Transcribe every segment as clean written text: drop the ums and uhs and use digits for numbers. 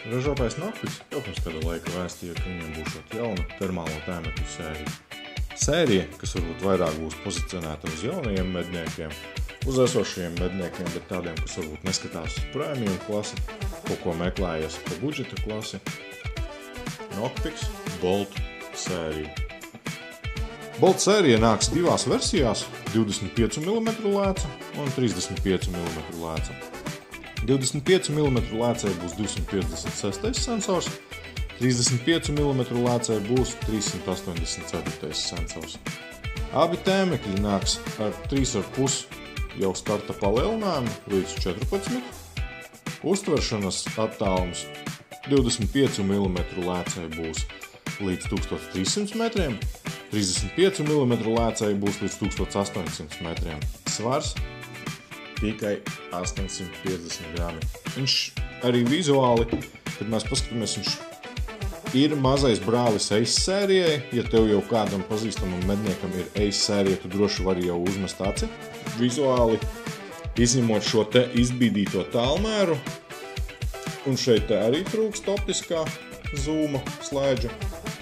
Ražotājs Noktiks jau pirms kāda laika vēstīja, ka viņiem būs jauna termālo tēmekļu sērija. Sērija, kas varbūt vairāk būs pozicionēta uz jaunajiem medniekiem, uz esošajiem medniekiem, bet tādiem, kas varbūt neskatās uz premium klasi, kaut ko meklējas pa budžeta klasi. Noktiks Bolt sērija. Bolt sērija nāks divās versijās – 25 mm lēca un 35 mm lēca. 25 mm lēcai būs 256. sensors, 35 mm lēcai būs 384. sensors. Abi tēmekļi nāks ar 3,5 jau starta palielinājumu līdz 14. Uztveršanas attālums 25 mm lēcai būs līdz 1300 metriem, 35 mm lēcai būs līdz 1800 metriem. Svars tikai 850 grami. Viņš arī vizuāli, kad mēs paskatāmies, viņš ir mazais brālis Ace sērijai. Ja tev jau kādam pazīstamam medniekam ir Ace sērija, tu droši vari jau uzmest aci. Vizuāli, izņemot šo te izbīdīto tālmēru, un šeit te arī trūkst optiskā zūma slēdža,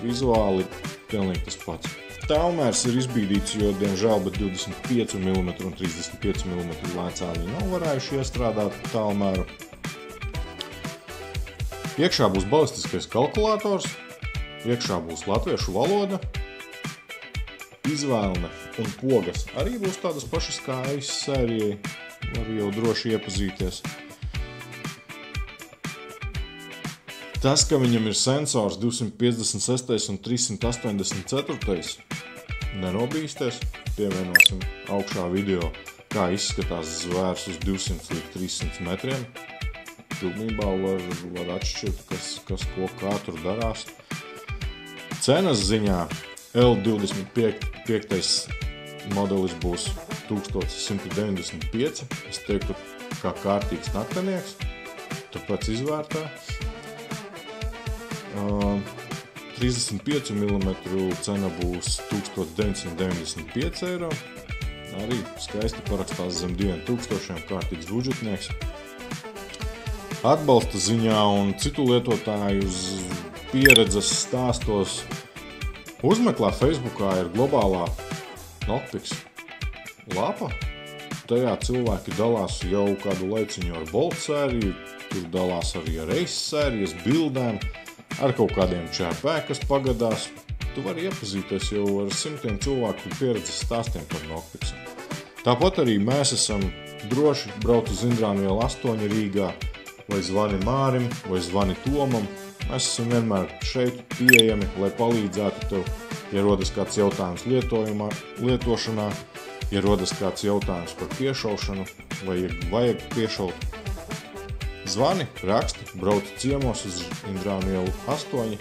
vizuāli pilnīgi tas pats. Tālmērs ir izbīdīts, jo, diemžēl, bet 25 mm un 35 mm lēcā viņi nav varējuši iestrādāt tālmēru. Iekšā būs balistiskais kalkulators, iekšā būs latviešu valoda, izvēlne un pogas arī būs tādas pašas kā Ace sērijai, var jau droši iepazīties. Tas, ka viņam ir sensors 256 un 384, nenobīsties. Pievienosim augšā video, kā izskatās zvērs uz 200 līdz 300 metriem. Pilnībā var atšķirt, kas ko kā tur darās. Cenas ziņā L25 modelis būs 1195. Es teiktu, kā kārtīgs naktenieks, tāpēc izvērtē. 35 mm cena būs 1995 eiro. Arī skaisti parakstās zem 2000, kārtīgs budžetnieks. Atbalsta ziņā un citu lietotāju pieredzes stāstos uzmeklē Facebookā ir globālā Noktiks lapa. Tajā cilvēki dalās jau kādu laiciņu ar Bolt sēriju, tur dalās arī ar Ace sērijas bildēm, ar kaut kādiem ČP, kas pagadās. Tu vari iepazīties jau ar simtiem cilvēku pieredzes stāstiem par Noktiksu. Tāpat arī mēs esam droši braukt uz Indrānvielu 8 Rīgā, vai zvani Mārim, vai zvani Tomam. Mēs esam vienmēr šeit pieejami, lai palīdzētu tev, ja rodas kāds jautājums lietošanā, ja rodas kāds jautājums par piešaušanu, vai vajag piešaut. Zvani, raksti, brauc ciemos uz Indrānvielu 8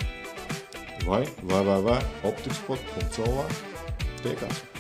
vai www.optikspot.lv. Tiekās!